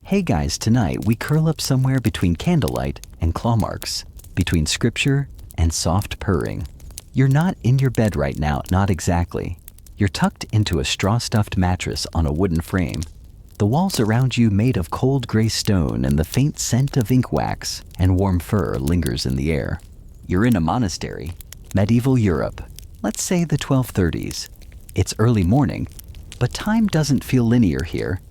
Hey guys, tonight we curl up somewhere between candlelight and claw marks, between scripture and soft purring. You're not in your bed right now, not exactly. You're tucked into a straw-stuffed mattress on a wooden frame. The walls around you made of cold gray stone, and the faint scent of ink wax and warm fur lingers in the air. You're in a monastery, medieval Europe, let's say the 1230s. It's early morning, but time doesn't feel linear here.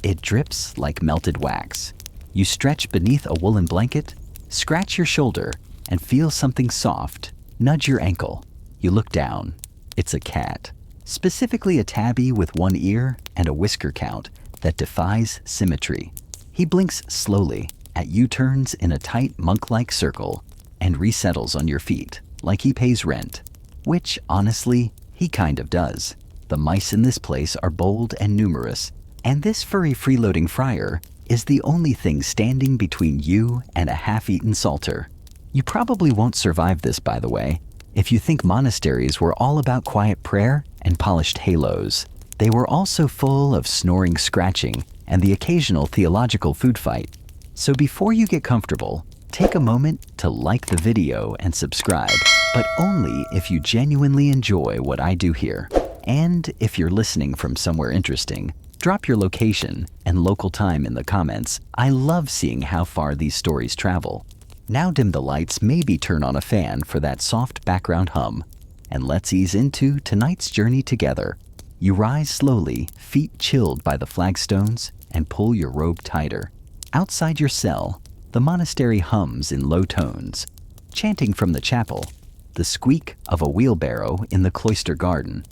It drips like melted wax. You stretch beneath a woolen blanket, scratch your shoulder, and feel something soft nudge your ankle. You look down. It's a cat, specifically a tabby with one ear and a whisker count that defies symmetry. He blinks slowly at U-turns in a tight monk-like circle and resettles on your feet like he pays rent, which, honestly, he kind of does. The mice in this place are bold and numerous, and this furry freeloading friar is the only thing standing between you and a half-eaten salter. You probably won't survive this, by the way, if you think monasteries were all about quiet prayer and polished halos. They were also full of snoring, scratching, and the occasional theological food fight. So before you get comfortable, take a moment to like the video and subscribe, but only if you genuinely enjoy what I do here. And if you're listening from somewhere interesting, drop your location and local time in the comments. I love seeing how far these stories travel. Now dim the lights, maybe turn on a fan for that soft background hum, and let's ease into tonight's journey together. You rise slowly, feet chilled by the flagstones, and pull your robe tighter. Outside your cell, the monastery hums in low tones, chanting from the chapel, the squeak of a wheelbarrow in the cloister garden,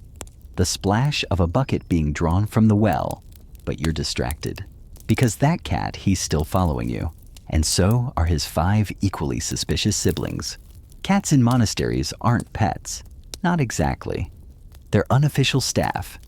the splash of a bucket being drawn from the well. But you're distracted, because that cat, he's still following you, and so are his 5 equally suspicious siblings. Cats in monasteries aren't pets, not exactly. They're unofficial staff.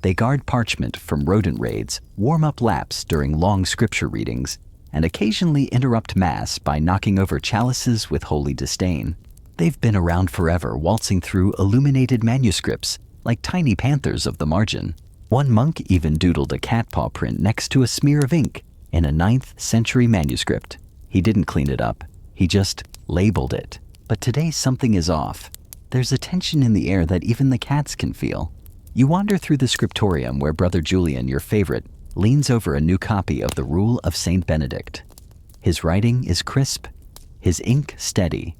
They guard parchment from rodent raids, warm up laps during long scripture readings, and occasionally interrupt mass by knocking over chalices with holy disdain. They've been around forever, waltzing through illuminated manuscripts like tiny panthers of the margin. One monk even doodled a cat paw print next to a smear of ink in a 9th century manuscript. He didn't clean it up, he just labeled it. But today something is off. There's a tension in the air that even the cats can feel. You wander through the scriptorium where Brother Julian, your favorite, leans over a new copy of the Rule of Saint Benedict. His writing is crisp, his ink steady.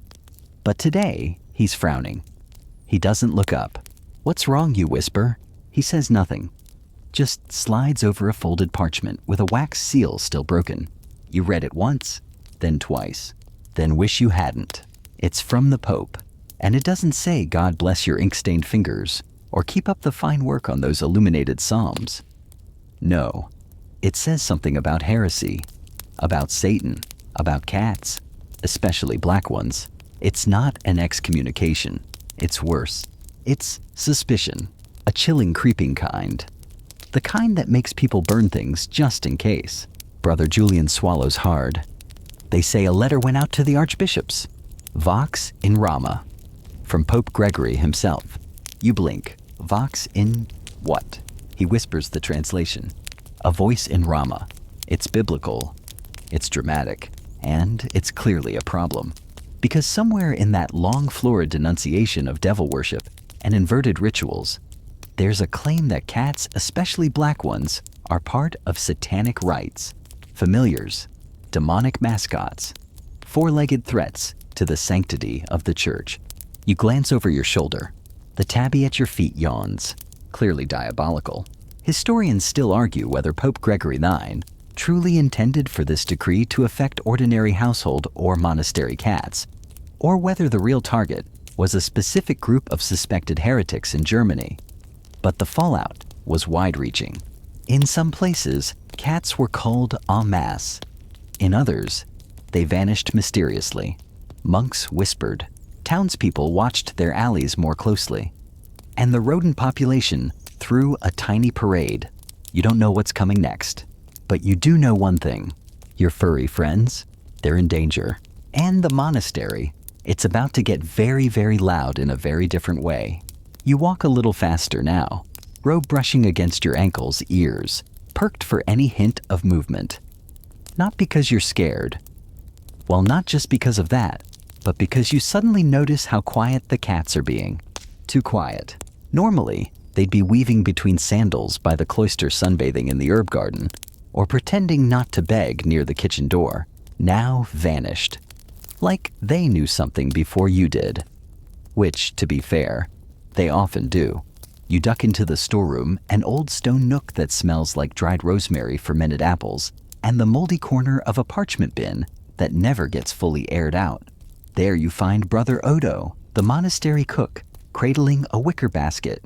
But today, he's frowning. He doesn't look up. "What's wrong?" you whisper. He says nothing, just slides over a folded parchment with a wax seal still broken. You read it once, then twice, then wish you hadn't. It's from the Pope, and it doesn't say "God bless your ink-stained fingers" or "keep up the fine work on those illuminated psalms." No, it says something about heresy, about Satan, about cats, especially black ones. It's not an excommunication. It's worse. It's suspicion, a chilling, creeping kind. The kind that makes people burn things just in case. Brother Julian swallows hard. They say a letter went out to the archbishops. Vox in Rama. From Pope Gregory himself. You blink. Vox in what? He whispers the translation. A voice in Rama. It's biblical. It's dramatic. And it's clearly a problem. Because somewhere in that long, florid denunciation of devil worship and inverted rituals, there's a claim that cats, especially black ones, are part of satanic rites, familiars, demonic mascots, 4-legged threats to the sanctity of the church. You glance over your shoulder. The tabby at your feet yawns, clearly diabolical. Historians still argue whether Pope Gregory IX truly intended for this decree to affect ordinary household or monastery cats, or whether the real target was a specific group of suspected heretics in Germany. But the fallout was wide-reaching. In some places, cats were culled en masse. In others, they vanished mysteriously. Monks whispered. Townspeople watched their alleys more closely. And the rodent population threw a tiny parade. You don't know what's coming next. But you do know one thing. Your furry friends, they're in danger. And the monastery, it's about to get very, very loud in a very different way. You walk a little faster now, robe brushing against your ankles, ears, perked for any hint of movement. Not because you're scared. Well, not just because of that, but because you suddenly notice how quiet the cats are being. Too quiet. Normally, they'd be weaving between sandals by the cloister sunbathing in the herb garden, or pretending not to beg near the kitchen door. Now vanished. Like they knew something before you did. Which, to be fair, they often do. You duck into the storeroom, an old stone nook that smells like dried rosemary, fermented apples, and the moldy corner of a parchment bin that never gets fully aired out. There you find Brother Odo, the monastery cook, cradling a wicker basket.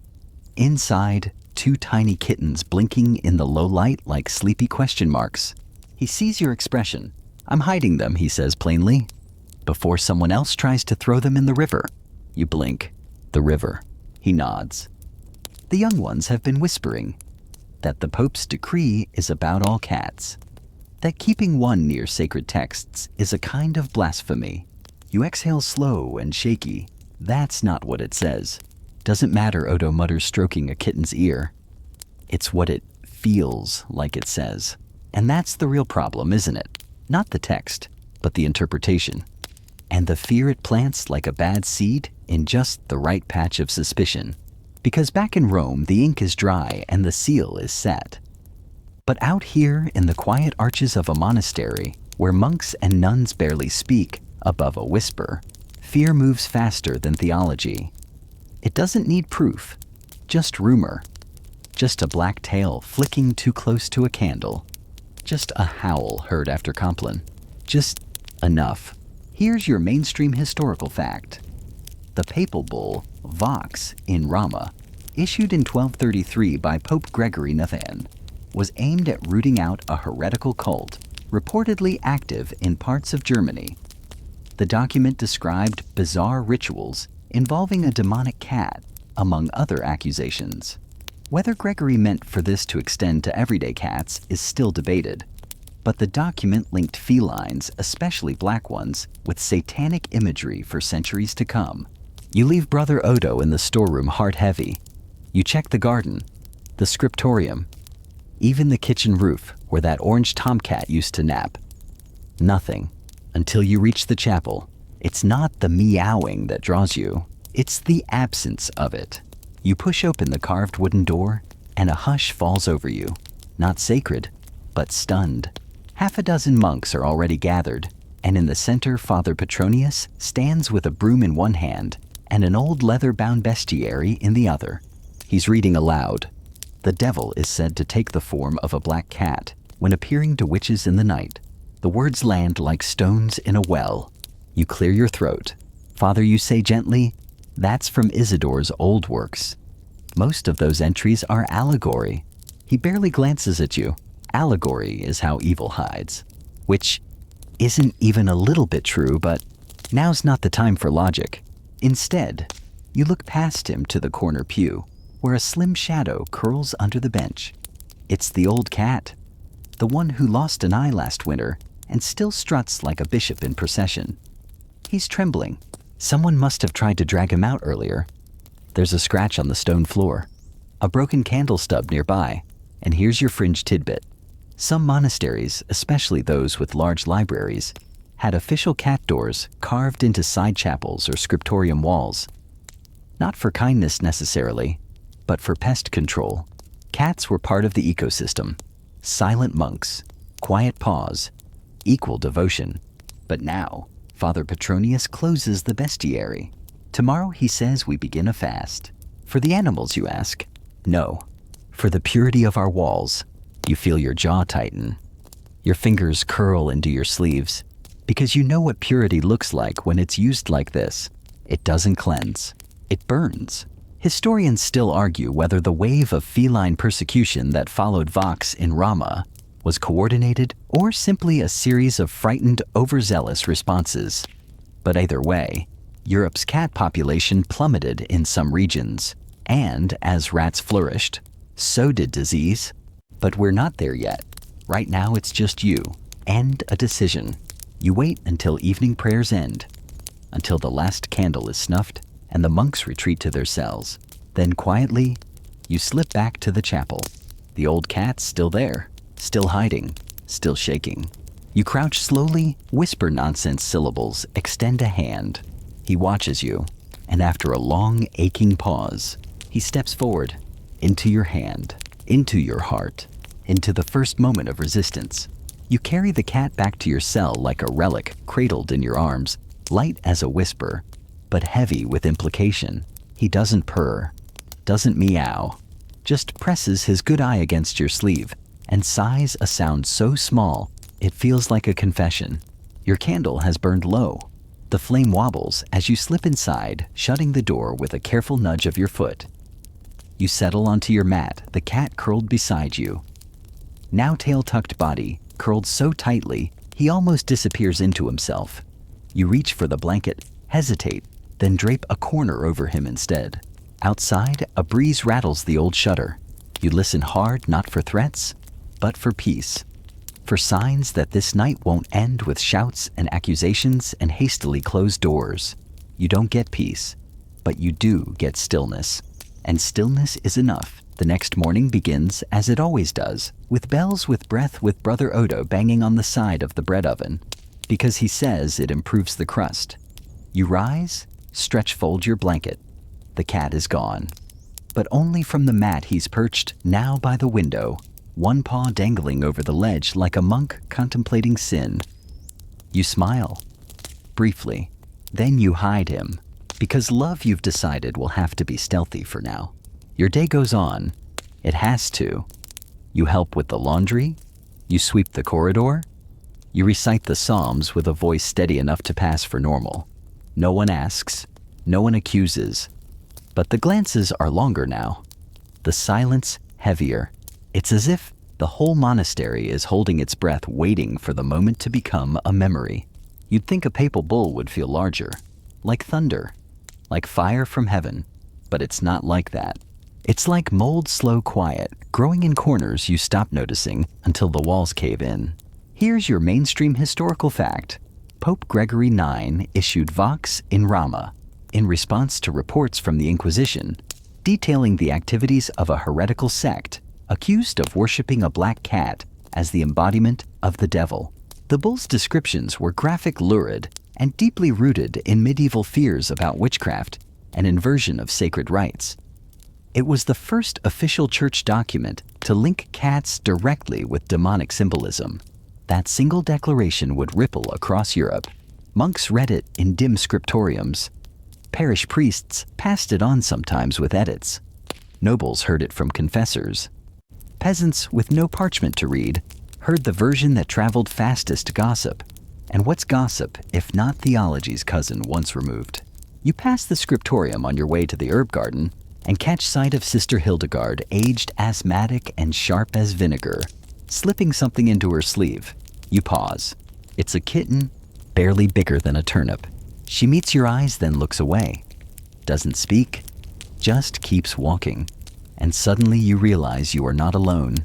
Inside, two tiny kittens blinking in the low light like sleepy question marks. He sees your expression. "I'm hiding them," he says plainly, before someone else tries to throw them in the river. You blink. The river. He nods. The young ones have been whispering that the Pope's decree is about all cats, that keeping one near sacred texts is a kind of blasphemy. You exhale slow and shaky. That's not what it says. Doesn't matter, Odo mutters, stroking a kitten's ear. It's what it feels like it says. And that's the real problem, isn't it? Not the text, but the interpretation. And the fear it plants like a bad seed in just the right patch of suspicion. Because back in Rome, the ink is dry and the seal is set. But out here in the quiet arches of a monastery, where monks and nuns barely speak above a whisper, fear moves faster than theology. It doesn't need proof, just rumor. Just a black tail flicking too close to a candle. Just a howl heard after Compline. Just enough. Here's your mainstream historical fact. The papal bull, Vox in Rama, issued in 1233 by Pope Gregory IX, was aimed at rooting out a heretical cult, reportedly active in parts of Germany. The document described bizarre rituals involving a demonic cat, among other accusations. Whether Gregory meant for this to extend to everyday cats is still debated, but the document linked felines, especially black ones, with satanic imagery for centuries to come. You leave Brother Odo in the storeroom heart heavy. You check the garden, the scriptorium, even the kitchen roof where that orange tomcat used to nap. Nothing until you reach the chapel. It's not the meowing that draws you, it's the absence of it. You push open the carved wooden door, and a hush falls over you. Not sacred, but stunned. Half a dozen monks are already gathered, and in the center, Father Petronius stands with a broom in one hand and an old leather-bound bestiary in the other. He's reading aloud. The devil is said to take the form of a black cat when appearing to witches in the night. The words land like stones in a well. You clear your throat. Father, you say gently, that's from Isidore's old works. Most of those entries are allegory. He barely glances at you. Allegory is how evil hides. Which isn't even a little bit true, but now's not the time for logic. Instead, you look past him to the corner pew, where a slim shadow curls under the bench. It's the old cat, the one who lost an eye last winter and still struts like a bishop in procession. He's trembling. Someone must have tried to drag him out earlier. There's a scratch on the stone floor, a broken candle stub nearby, and here's your fringe tidbit. Some monasteries, especially those with large libraries, had official cat doors carved into side chapels or scriptorium walls. Not for kindness necessarily, but for pest control. Cats were part of the ecosystem. Silent monks, quiet paws, equal devotion. But now, Father Petronius closes the bestiary. Tomorrow, he says, we begin a fast. For the animals, you ask? No. For the purity of our walls. You feel your jaw tighten. Your fingers curl into your sleeves. Because you know what purity looks like when it's used like this. It doesn't cleanse. It burns. Historians still argue whether the wave of feline persecution that followed Vox in Rama was coordinated or simply a series of frightened, overzealous responses. But either way, Europe's cat population plummeted in some regions, and as rats flourished, so did disease. But we're not there yet. Right now it's just you, and a decision. You wait until evening prayers end, until the last candle is snuffed and the monks retreat to their cells. Then quietly, you slip back to the chapel. The old cat's still there, still hiding, still shaking. You crouch slowly, whisper nonsense syllables, extend a hand. He watches you, and after a long, aching pause, he steps forward, into your hand, into your heart, into the first moment of resistance. You carry the cat back to your cell like a relic cradled in your arms, light as a whisper, but heavy with implication. He doesn't purr, doesn't meow, just presses his good eye against your sleeve and sighs a sound so small it feels like a confession. Your candle has burned low. The flame wobbles as you slip inside, shutting the door with a careful nudge of your foot. You settle onto your mat, the cat curled beside you. Now tail-tucked body, curled so tightly, he almost disappears into himself. You reach for the blanket, hesitate, then drape a corner over him instead. Outside, a breeze rattles the old shutter. You listen hard, not for threats, but for peace. For signs that this night won't end with shouts and accusations and hastily closed doors. You don't get peace, but you do get stillness. And stillness is enough. The next morning begins as it always does, with bells with breath with Brother Odo banging on the side of the bread oven, because he says it improves the crust. You rise, fold your blanket. The cat is gone, but only from the mat he's perched now by the window, one paw dangling over the ledge like a monk contemplating sin. You smile, briefly, then you hide him, because love you've decided will have to be stealthy for now. Your day goes on. It has to. You help with the laundry. You sweep the corridor. You recite the Psalms with a voice steady enough to pass for normal. No one asks. No one accuses. But the glances are longer now. The silence heavier. It's as if the whole monastery is holding its breath, waiting for the moment to become a memory. You'd think a papal bull would feel larger, like thunder, like fire from heaven, but it's not like that. It's like mold, slow quiet, growing in corners you stop noticing until the walls cave in. Here's your mainstream historical fact. Pope Gregory IX issued Vox in Rama in response to reports from the Inquisition detailing the activities of a heretical sect accused of worshiping a black cat as the embodiment of the devil. The bull's descriptions were graphic, lurid, and deeply rooted in medieval fears about witchcraft and inversion of sacred rites. It was the first official church document to link cats directly with demonic symbolism. That single declaration would ripple across Europe. Monks read it in dim scriptoriums. Parish priests passed it on sometimes with edits. Nobles heard it from confessors. Peasants with no parchment to read heard the version that traveled fastest, gossip. And what's gossip if not theology's cousin once removed? You pass the scriptorium on your way to the herb garden and catch sight of Sister Hildegard, aged, asthmatic, and sharp as vinegar, slipping something into her sleeve. You pause. It's a kitten, barely bigger than a turnip. She meets your eyes, then looks away. Doesn't speak, just keeps walking. And suddenly you realize you are not alone.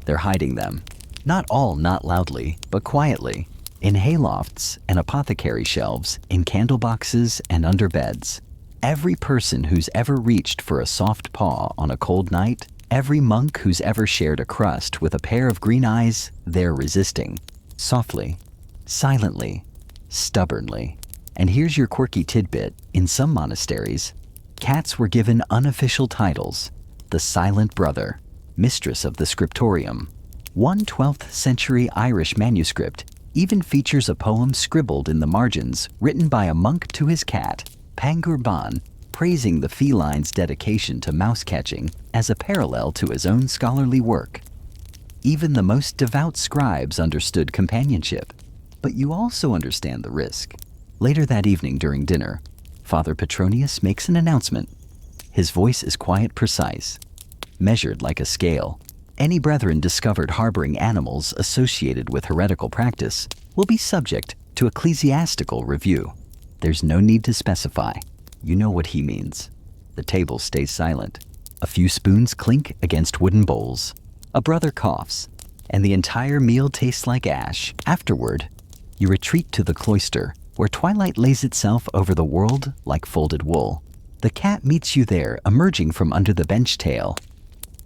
They're hiding them. Not all, not loudly, but quietly. In haylofts and apothecary shelves, in candle boxes and under beds. Every person who's ever reached for a soft paw on a cold night, every monk who's ever shared a crust with a pair of green eyes, they're resisting. Softly, silently, stubbornly. And here's your quirky tidbit. In some monasteries, cats were given unofficial titles. The Silent Brother, Mistress of the Scriptorium. One 12th century Irish manuscript even features a poem scribbled in the margins written by a monk to his cat, Pangur Ban, praising the feline's dedication to mouse catching as a parallel to his own scholarly work. Even the most devout scribes understood companionship, but you also understand the risk. Later that evening during dinner, Father Petronius makes an announcement. His voice is quiet, precise, measured like a scale. Any brethren discovered harboring animals associated with heretical practice will be subject to ecclesiastical review. There's no need to specify. You know what he means. The table stays silent. A few spoons clink against wooden bowls. A brother coughs, and the entire meal tastes like ash. Afterward, you retreat to the cloister, where twilight lays itself over the world like folded wool. The cat meets you there, emerging from under the bench tail.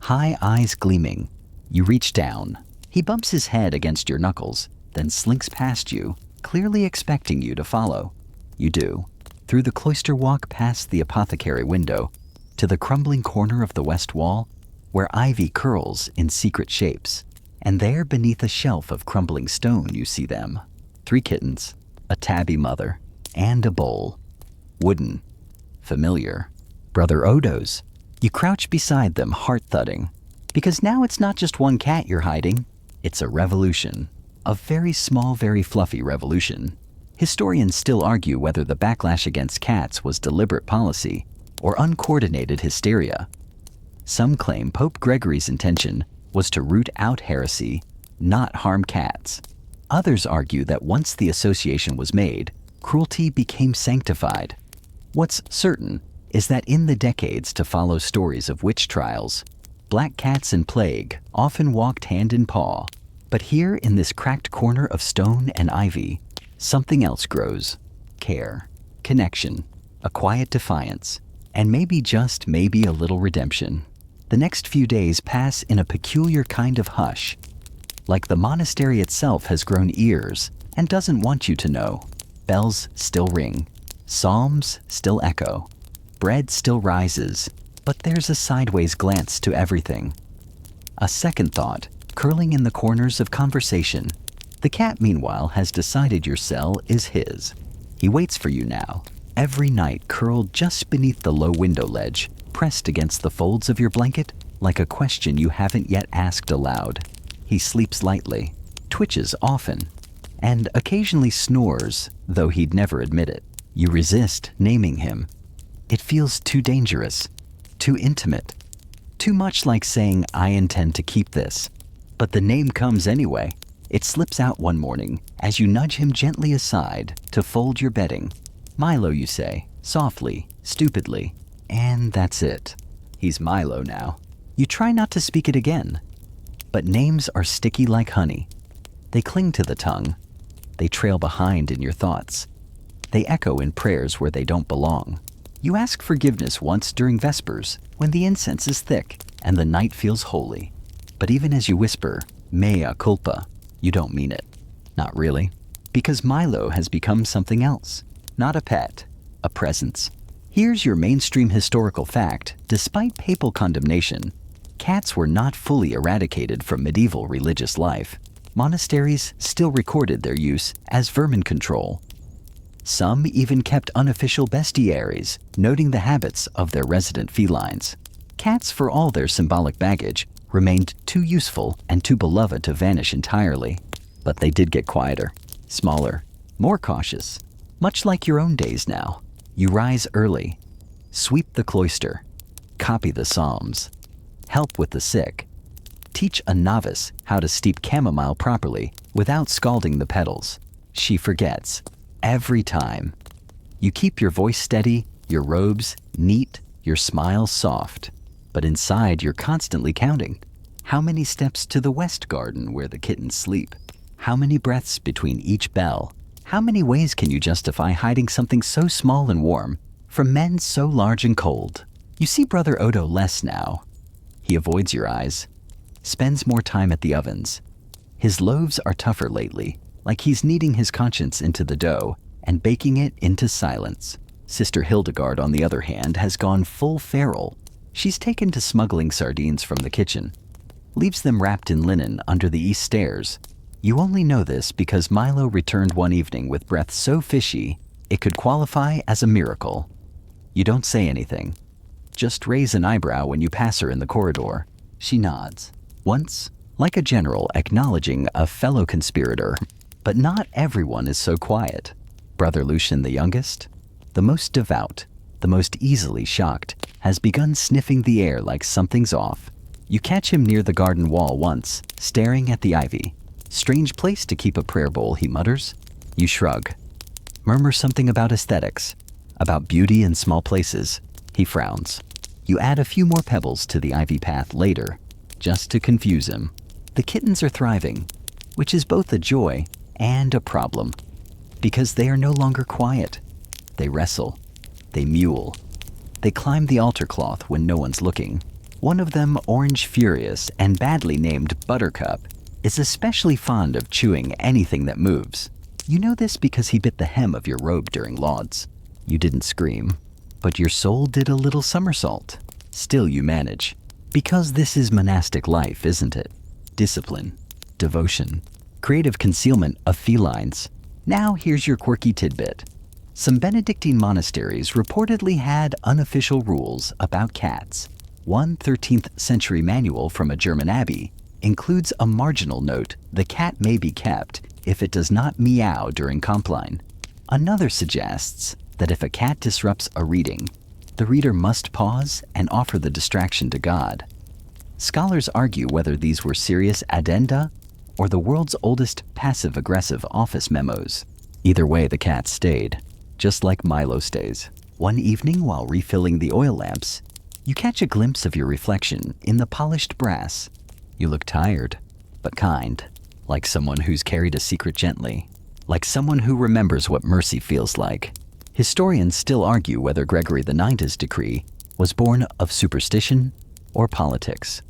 High eyes gleaming. You reach down. He bumps his head against your knuckles, then slinks past you, clearly expecting you to follow. You do. Through the cloister walk past the apothecary window, to the crumbling corner of the west wall, where ivy curls in secret shapes. And there beneath a shelf of crumbling stone you see them. 3 kittens, a tabby mother, and a bowl. Wooden. Familiar. Brother Odo's. You crouch beside them, heart-thudding. Because now it's not just one cat you're hiding, it's a revolution. A very small, very fluffy revolution. Historians still argue whether the backlash against cats was deliberate policy or uncoordinated hysteria. Some claim Pope Gregory's intention was to root out heresy, not harm cats. Others argue that once the association was made, cruelty became sanctified. What's certain is that in the decades to follow stories of witch trials, black cats and plague often walked hand in paw. But here in this cracked corner of stone and ivy, something else grows. Care, connection, a quiet defiance, and maybe just maybe a little redemption. The next few days pass in a peculiar kind of hush, like the monastery itself has grown ears and doesn't want you to know. Bells still ring, psalms still echo, bread still rises, but there's a sideways glance to everything. A second thought, curling in the corners of conversation. The cat, meanwhile, has decided your cell is his. He waits for you now, every night curled just beneath the low window ledge, pressed against the folds of your blanket like a question you haven't yet asked aloud. He sleeps lightly, twitches often, and occasionally snores, though he'd never admit it. You resist naming him. It feels too dangerous, too intimate, too much like saying, I intend to keep this. But the name comes anyway. It slips out one morning as you nudge him gently aside to fold your bedding. Milo, you say, softly, stupidly, and that's it. He's Milo now. You try not to speak it again. But names are sticky like honey. They cling to the tongue. They trail behind in your thoughts. They echo in prayers where they don't belong. You ask forgiveness once during Vespers when the incense is thick and the night feels holy. But even as you whisper, mea culpa, you don't mean it. Not really. Because Milo has become something else. Not a pet, a presence. Here's your mainstream historical fact. Despite papal condemnation, cats were not fully eradicated from medieval religious life. Monasteries still recorded their use as vermin control. Some even kept unofficial bestiaries, noting the habits of their resident felines. Cats, for all their symbolic baggage, remained too useful and too beloved to vanish entirely. But they did get quieter, smaller, more cautious. Much like your own days now, you rise early, sweep the cloister, copy the psalms, help with the sick, teach a novice how to steep chamomile properly without scalding the petals. She forgets, every time. You keep your voice steady, your robes neat, your smile soft. But inside you're constantly counting. How many steps to the west garden where the kittens sleep? How many breaths between each bell? How many ways can you justify hiding something so small and warm from men so large and cold? You see Brother Odo less now. He avoids your eyes, spends more time at the ovens. His loaves are tougher lately, like he's kneading his conscience into the dough and baking it into silence. Sister Hildegard, on the other hand, has gone full feral. She's taken to smuggling sardines from the kitchen, leaves them wrapped in linen under the east stairs. You only know this because Milo returned one evening with breath so fishy it could qualify as a miracle. You don't say anything, just raise an eyebrow when you pass her in the corridor. She nods, once, like a general acknowledging a fellow conspirator. But not everyone is so quiet. Brother Lucian, the youngest, the most devout, the most easily shocked, has begun sniffing the air like something's off. You catch him near the garden wall once, staring at the ivy. Strange place to keep a prayer bowl, he mutters. You shrug, murmur something about aesthetics, about beauty in small places. He frowns. You add a few more pebbles to the ivy path later, just to confuse him. The kittens are thriving, which is both a joy and a problem, because they are no longer quiet. They wrestle, they mule, they climb the altar cloth when no one's looking. One of them, orange furious and badly named Buttercup, is especially fond of chewing anything that moves. You know this because he bit the hem of your robe during lauds. You didn't scream, but your soul did a little somersault. Still you manage. Because this is monastic life, isn't it? Discipline, devotion, creative concealment of felines. Now here's your quirky tidbit. Some Benedictine monasteries reportedly had unofficial rules about cats. One 13th century manual from a German abbey includes a marginal note: the cat may be kept if it does not meow during compline. Another suggests that if a cat disrupts a reading, the reader must pause and offer the distraction to God. Scholars argue whether these were serious addenda or the world's oldest passive-aggressive office memos. Either way, the cat stayed, just like Milo stays. One evening, while refilling the oil lamps, you catch a glimpse of your reflection in the polished brass. You look tired, but kind, like someone who's carried a secret gently, like someone who remembers what mercy feels like. Historians still argue whether Gregory IX's decree was born of superstition or politics,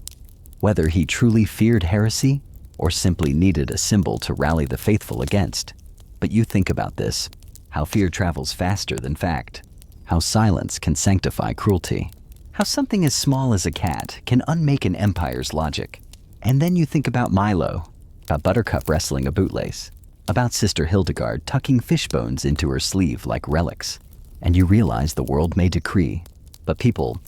whether he truly feared heresy or simply needed a symbol to rally the faithful against. But you think about this: how fear travels faster than fact, how silence can sanctify cruelty, how something as small as a cat can unmake an empire's logic. And then you think about Milo, about Buttercup wrestling a bootlace, about Sister Hildegard tucking fish bones into her sleeve like relics, and you realize the world may decree, but people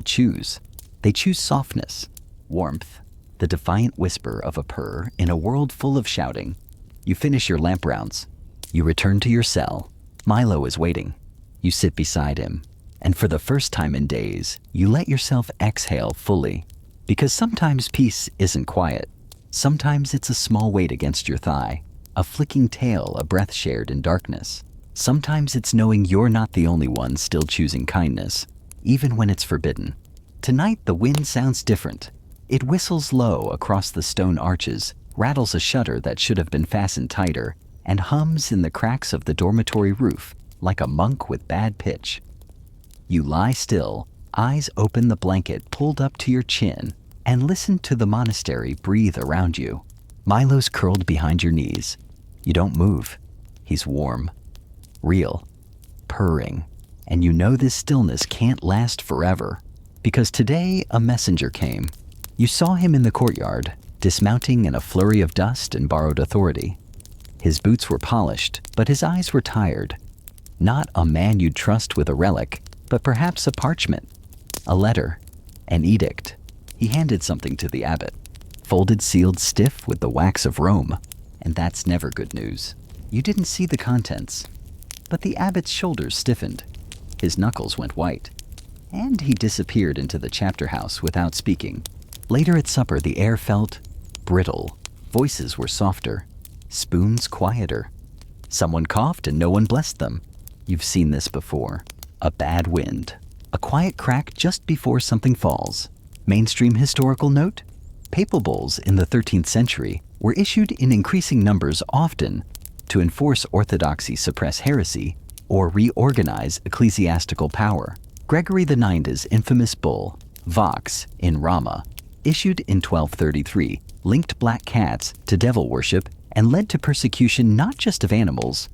choose. They choose softness, warmth, the defiant whisper of a purr in a world full of shouting. You finish your lamp rounds. You return to your cell. Milo is waiting. You sit beside him, and for the first time in days, you let yourself exhale fully. Because sometimes peace isn't quiet. Sometimes it's a small weight against your thigh, a flicking tail, a breath shared in darkness. Sometimes it's knowing you're not the only one still choosing kindness, even when it's forbidden. Tonight the wind sounds different. It whistles low across the stone arches, rattles a shutter that should have been fastened tighter, and hums in the cracks of the dormitory roof like a monk with bad pitch. You lie still, eyes open, the blanket pulled up to your chin, and listen to the monastery breathe around you. Milo's curled behind your knees. You don't move. He's warm, real, purring, and you know this stillness can't last forever, because today a messenger came. You saw him in the courtyard, dismounting in a flurry of dust and borrowed authority. His boots were polished, but his eyes were tired. Not a man you'd trust with a relic, but perhaps a parchment, a letter, an edict. He handed something to the abbot, folded, sealed stiff with the wax of Rome, and that's never good news. You didn't see the contents, but the abbot's shoulders stiffened. His knuckles went white, and he disappeared into the chapter house without speaking. Later at supper, the air felt brittle. Voices were softer, spoons quieter. Someone coughed and no one blessed them. You've seen this before. A bad wind, a quiet crack just before something falls. Mainstream historical note: papal bulls in the 13th century were issued in increasing numbers, often to enforce orthodoxy, suppress heresy, or reorganize ecclesiastical power. Gregory IX's infamous bull, Vox in Rama, issued in 1233, linked black cats to devil worship and led to persecution not just of animals,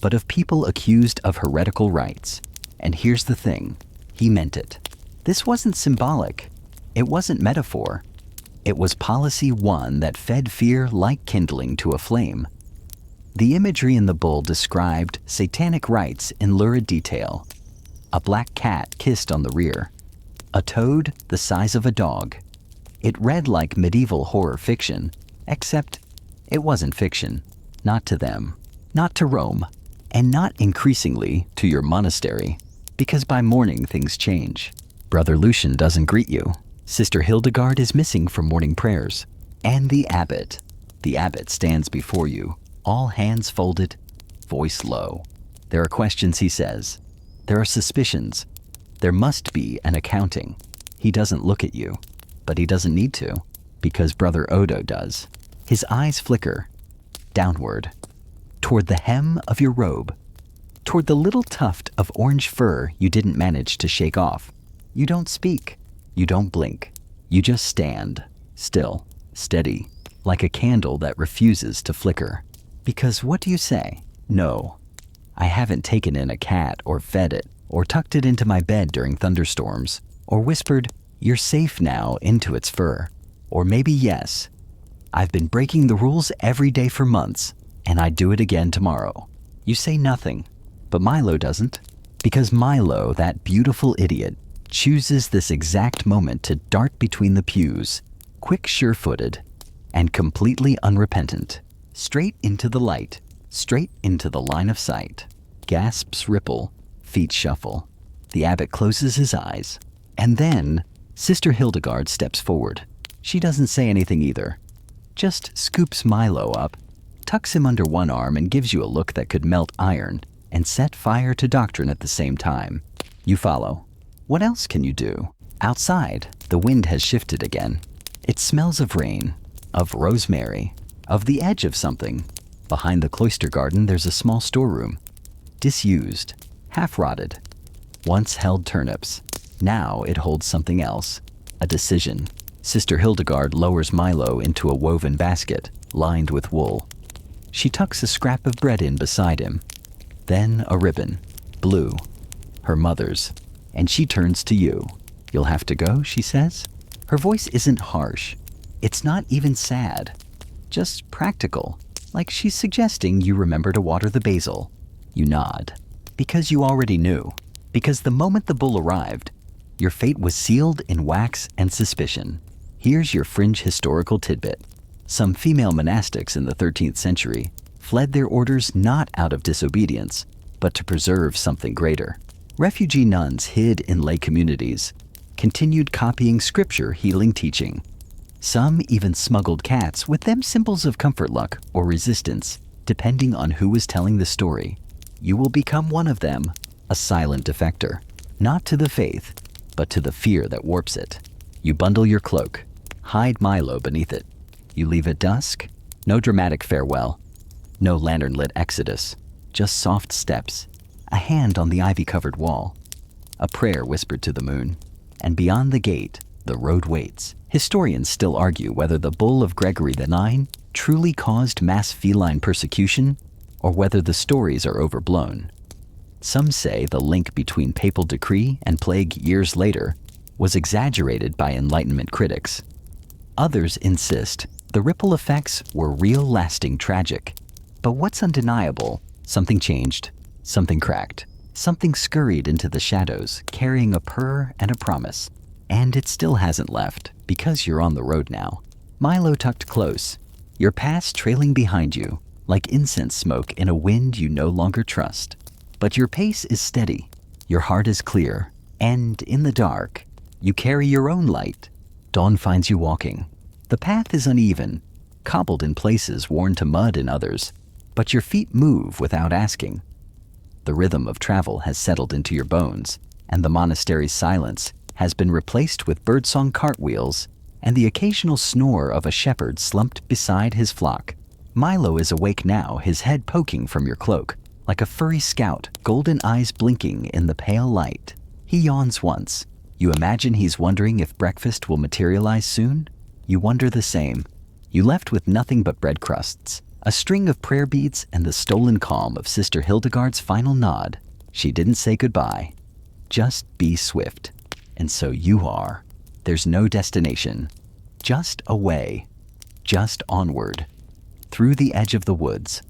but of people accused of heretical rites. And here's the thing, he meant it. This wasn't symbolic. It wasn't metaphor. It was policy, one that fed fear like kindling to a flame. The imagery in the bull described satanic rites in lurid detail. A black cat kissed on the rear, a toad the size of a dog. It read like medieval horror fiction, except it wasn't fiction. Not to them, not to Rome, and not increasingly to your monastery. Because by morning things change. Brother Lucian doesn't greet you. Sister Hildegard is missing from morning prayers. And the abbot stands before you, all hands folded, voice low. There are questions, he says. There are suspicions. There must be an accounting. He doesn't look at you, but he doesn't need to, because Brother Odo does. His eyes flicker downward, toward the hem of your robe, toward the little tuft of orange fur you didn't manage to shake off. You don't speak. You don't blink. You just stand, still, steady, like a candle that refuses to flicker. Because what do you say? No, I haven't taken in a cat or fed it or tucked it into my bed during thunderstorms or whispered, "You're safe now," into its fur. Or maybe yes, I've been breaking the rules every day for months and I'd do it again tomorrow. You say nothing, but Milo doesn't. Because Milo, that beautiful idiot, chooses this exact moment to dart between the pews, quick, sure-footed, and completely unrepentant. Straight into the light, straight into the line of sight. Gasps ripple, feet shuffle. The abbot closes his eyes. And then, Sister Hildegard steps forward. She doesn't say anything either. Just scoops Milo up, tucks him under one arm, and gives you a look that could melt iron and set fire to doctrine at the same time. You follow. What else can you do? Outside, the wind has shifted again. It smells of rain, of rosemary, of the edge of something. Behind the cloister garden, there's a small storeroom. Disused, half-rotted. Once held turnips. Now it holds something else. A decision. Sister Hildegard lowers Milo into a woven basket, lined with wool. She tucks a scrap of bread in beside him. Then a ribbon, blue, her mother's, and she turns to you. You'll have to go, she says. Her voice isn't harsh. It's not even sad. Just practical, like she's suggesting you remember to water the basil. You nod, because you already knew. Because the moment the bull arrived, your fate was sealed in wax and suspicion. Here's your fringe historical tidbit. Some female monastics in the 13th century fled their orders not out of disobedience, but to preserve something greater. Refugee nuns hid in lay communities, continued copying scripture healing teaching. Some even smuggled cats, with them symbols of comfort, luck, or resistance, depending on who was telling the story. You will become one of them, a silent defector, not to the faith, but to the fear that warps it. You bundle your cloak, hide Milo beneath it. You leave at dusk, no dramatic farewell, no lantern-lit exodus, just soft steps, a hand on the ivy-covered wall, a prayer whispered to the moon. And beyond the gate, the road waits. Historians still argue whether the bull of Gregory IX truly caused mass feline persecution or whether the stories are overblown. Some say the link between papal decree and plague years later was exaggerated by Enlightenment critics. Others insist the ripple effects were real, lasting, tragic. But what's undeniable? Something changed, something cracked, something scurried into the shadows, carrying a purr and a promise. And it still hasn't left, because you're on the road now. Milo tucked close, your past trailing behind you, like incense smoke in a wind you no longer trust. But your pace is steady, your heart is clear, and in the dark, you carry your own light. Dawn finds you walking. The path is uneven, cobbled in places, worn to mud in others, but your feet move without asking. The rhythm of travel has settled into your bones, and the monastery's silence has been replaced with birdsong cartwheels and the occasional snore of a shepherd slumped beside his flock. Milo is awake now, his head poking from your cloak, like a furry scout, golden eyes blinking in the pale light. He yawns once. You imagine he's wondering if breakfast will materialize soon? You wonder the same. You left with nothing but bread crusts, a string of prayer beads, and the stolen calm of Sister Hildegard's final nod. She didn't say goodbye. Just be swift. And so you are. There's no destination. Just away. Just onward. Through the edge of the woods.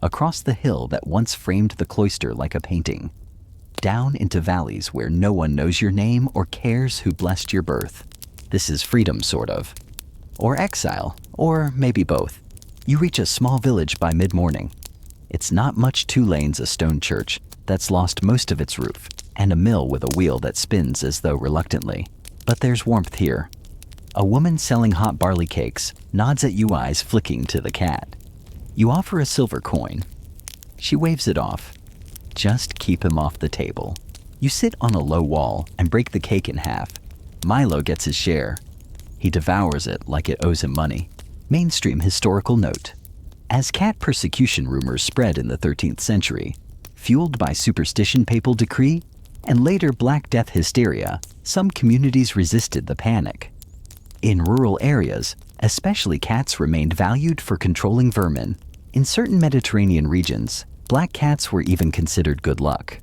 Across the hill that once framed the cloister like a painting. Down into valleys where no one knows your name or cares who blessed your birth. This is freedom, sort of. Or exile, or maybe both. You reach a small village by mid-morning. It's not much, 2 lanes, a stone church that's lost most of its roof, and a mill with a wheel that spins as though reluctantly. But there's warmth here. A woman selling hot barley cakes nods at you, eyes flicking to the cat. You offer a silver coin. She waves it off. Just keep him off the table. You sit on a low wall and break the cake in half. Milo gets his share. He devours it like it owes him money. Mainstream historical note. As cat persecution rumors spread in the 13th century, fueled by superstition, papal decree, and later Black Death hysteria, some communities resisted the panic. In rural areas, Especially cats remained valued for controlling vermin. In certain Mediterranean regions, black cats were even considered good luck.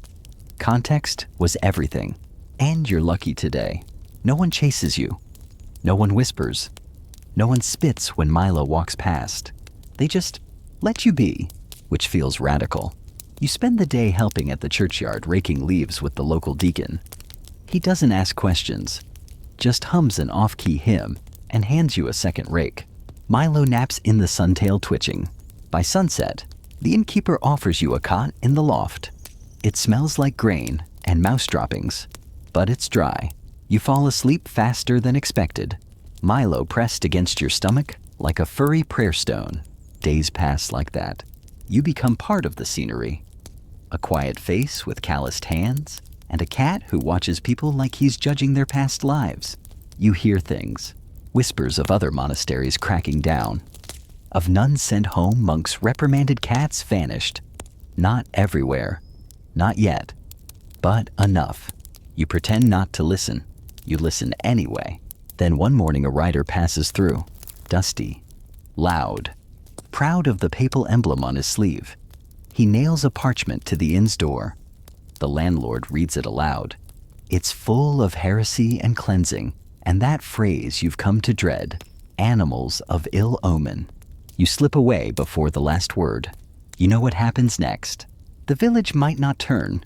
Context was everything. And you're lucky today. No one chases you. No one whispers. No one spits when Milo walks past. They just let you be, which feels radical. You spend the day helping at the churchyard raking leaves with the local deacon. He doesn't ask questions, just hums an off-key hymn and hands you a second rake. Milo naps in the suntail twitching. By sunset, the innkeeper offers you a cot in the loft. It smells like grain and mouse droppings, but it's dry. You fall asleep faster than expected. Milo pressed against your stomach like a furry prayer stone. Days pass like that. You become part of the scenery. A quiet face with calloused hands, and a cat who watches people like he's judging their past lives. You hear things, whispers of other monasteries cracking down. Of nuns sent home, monks reprimanded, cats vanished. Not everywhere. Not yet. But enough. You pretend not to listen. You listen anyway. Then one morning a rider passes through. Dusty. Loud. Proud of the papal emblem on his sleeve. He nails a parchment to the inn's door. The landlord reads it aloud. It's full of heresy and cleansing, and that phrase you've come to dread, animals of ill omen. You slip away before the last word. You know what happens next. The village might not turn,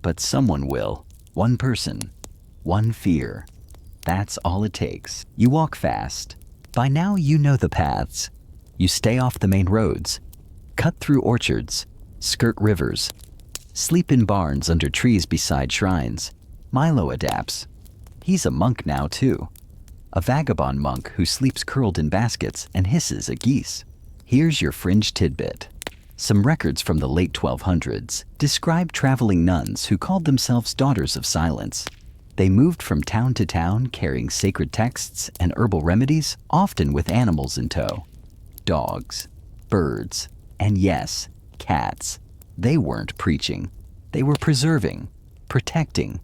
but someone will. One person. One fear. That's all it takes. You walk fast. By now you know the paths. You stay off the main roads, cut through orchards, skirt rivers, sleep in barns under trees beside shrines. Milo adapts. He's a monk now too. A vagabond monk who sleeps curled in baskets and hisses at geese. Here's your fringe tidbit. Some records from the late 1200s describe traveling nuns who called themselves Daughters of Silence. They moved from town to town carrying sacred texts and herbal remedies, often with animals in tow. Dogs, birds, and yes, cats. They weren't preaching. They were preserving, protecting,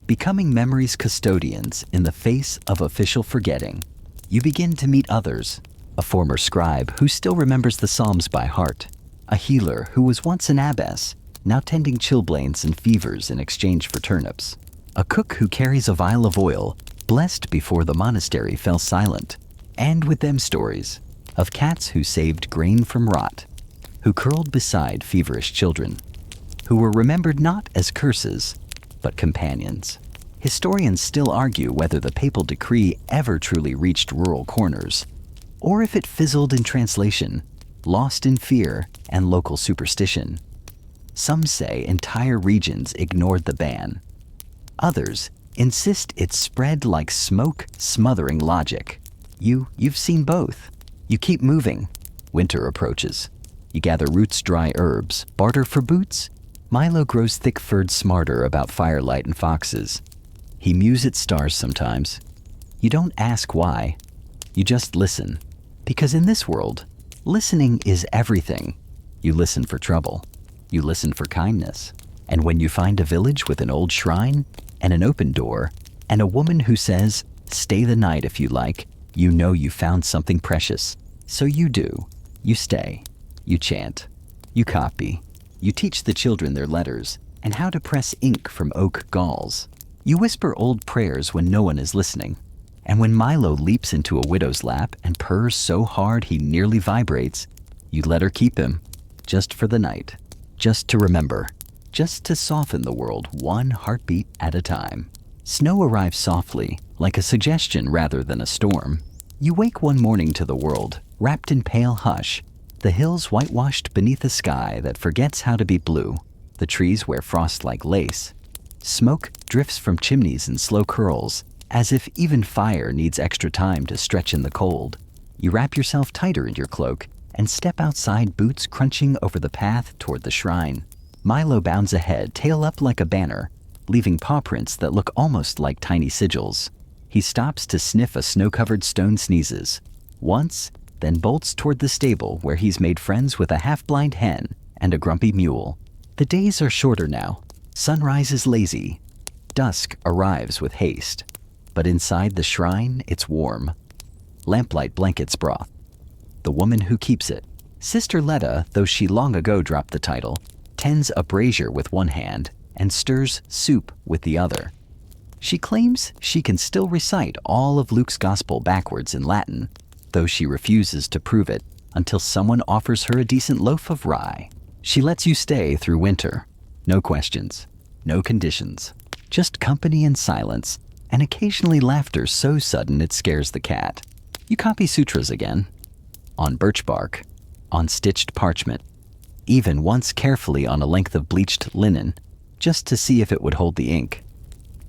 becoming memory's custodians in the face of official forgetting. You begin to meet others. A former scribe who still remembers the Psalms by heart. A healer who was once an abbess, now tending chilblains and fevers in exchange for turnips. A cook who carries a vial of oil, blessed before the monastery fell silent. And with them stories of cats who saved grain from rot, who curled beside feverish children, who were remembered not as curses, but companions. Historians still argue whether the papal decree ever truly reached rural corners, or if it fizzled in translation, lost in fear and local superstition. Some say entire regions ignored the ban. Others insist it spread like smoke, smothering logic. You've seen both. You keep moving. Winter approaches. You gather roots, dry herbs, barter for boots. Milo grows thick-furred smarter about firelight and foxes. He mews at stars sometimes. You don't ask why. You just listen. Because in this world, listening is everything. You listen for trouble. You listen for kindness. And when you find a village with an old shrine and an open door and a woman who says, "Stay the night if you like," you know you found something precious. So you do. You stay. You chant. You copy. You teach the children their letters and how to press ink from oak galls. You whisper old prayers when no one is listening. And when Milo leaps into a widow's lap and purrs so hard he nearly vibrates, you let her keep him, just for the night, just to remember, just to soften the world one heartbeat at a time. Snow arrives softly, like a suggestion rather than a storm. You wake one morning to the world, wrapped in pale hush, the hills whitewashed beneath a sky that forgets how to be blue. The trees wear frost like lace. Smoke drifts from chimneys in slow curls, as if even fire needs extra time to stretch in the cold. You wrap yourself tighter in your cloak and step outside, boots crunching over the path toward the shrine. Milo bounds ahead, tail up like a banner, leaving paw prints that look almost like tiny sigils. He stops to sniff a snow-covered stone, sneezes. Once, then bolts toward the stable where he's made friends with a half-blind hen and a grumpy mule. The days are shorter now. Sunrise is lazy. Dusk arrives with haste. But inside the shrine, it's warm. lamplight blankets broth. The woman who keeps it. Sister Letta, though she long ago dropped the title, tends a brazier with one hand and stirs soup with the other. She claims she can still recite all of Luke's gospel backwards in Latin, though she refuses to prove it until someone offers her a decent loaf of rye. She lets you stay through winter. No questions, no conditions, just company and silence, and occasionally laughter so sudden it scares the cat. You copy sutras again, on birch bark, on stitched parchment, even once carefully on a length of bleached linen, just to see if it would hold the ink.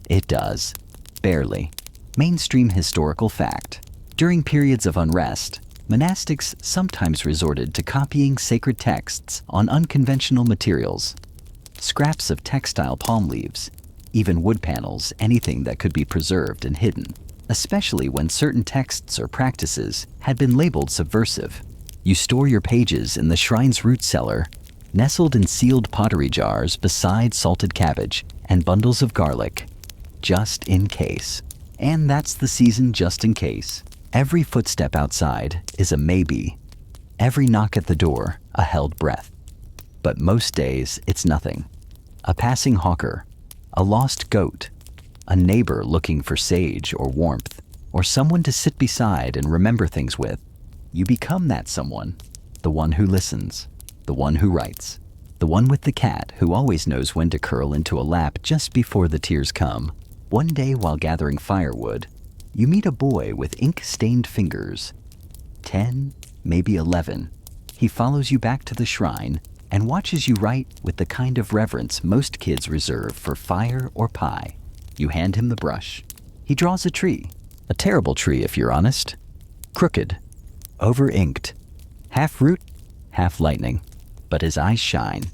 It does, barely. Mainstream historical fact. During periods of unrest, monastics sometimes resorted to copying sacred texts on unconventional materials. Scraps of textile palm leaves, even wood panels, anything that could be preserved and hidden, especially when certain texts or practices had been labeled subversive. You store your pages in the shrine's root cellar, nestled in sealed pottery jars beside salted cabbage and bundles of garlic, just in case. And that's the season just in case. Every footstep outside is a maybe. Every knock at the door, a held breath. But most days, it's nothing. A passing hawker, a lost goat, a neighbor looking for sage or warmth, or someone to sit beside and remember things with. You become that someone, the one who listens, the one who writes, the one with the cat who always knows when to curl into a lap just before the tears come. One day while gathering firewood, you meet a boy with ink-stained fingers. 10, maybe 11. He follows you back to the shrine and watches you write with the kind of reverence most kids reserve for fire or pie. You hand him the brush. He draws a tree. A terrible tree, if you're honest. Crooked. Over-inked. Half root, half lightning. But his eyes shine.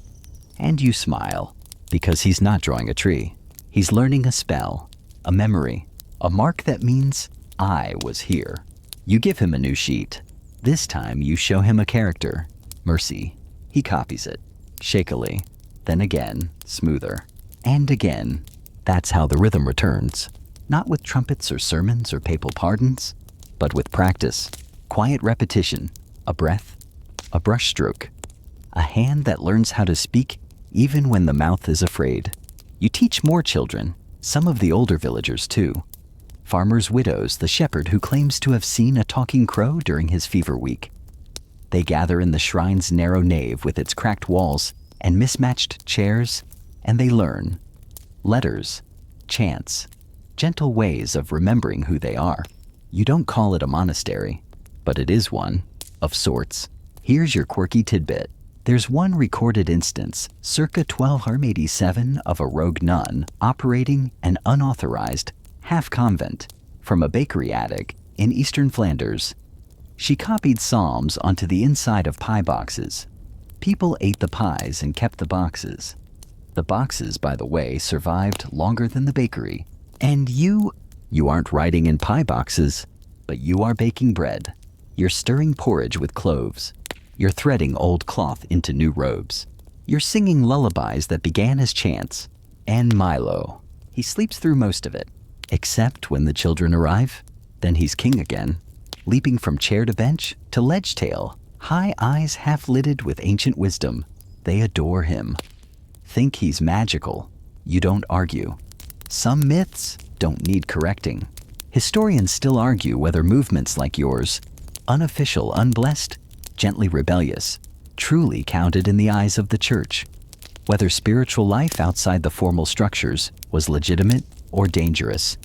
And you smile. Because he's not drawing a tree. He's learning a spell. A memory. A mark that means, I was here. You give him a new sheet. This time you show him a character. Mercy. He copies it. Shakily. Then again, smoother. And again. That's how the rhythm returns. Not with trumpets or sermons or papal pardons, but with practice. Quiet repetition. A breath. A brushstroke. A hand that learns how to speak even when the mouth is afraid. You teach more children, some of the older villagers too. Farmers' widows, the shepherd who claims to have seen a talking crow during his fever week. They gather in the shrine's narrow nave with its cracked walls and mismatched chairs, and they learn. Letters, chants, gentle ways of remembering who they are. You don't call it a monastery, but it is one, of sorts. Here's your quirky tidbit. There's one recorded instance, circa 1287, of a rogue nun operating an unauthorized half-convent from a bakery attic in eastern Flanders. She copied psalms onto the inside of pie boxes. People ate the pies and kept the boxes. The boxes, by the way, survived longer than the bakery. And you aren't writing in pie boxes, but you are baking bread. You're stirring porridge with cloves. You're threading old cloth into new robes. You're singing lullabies that began as chants. And Milo, he sleeps through most of it. Except when the children arrive, then he's king again. Leaping from chair to bench to ledge tail, high eyes half-lidded with ancient wisdom. They adore him. Think he's magical. You don't argue. Some myths don't need correcting. Historians still argue whether movements like yours, unofficial, unblessed, gently rebellious, truly counted in the eyes of the church. Whether spiritual life outside the formal structures was legitimate or dangerous.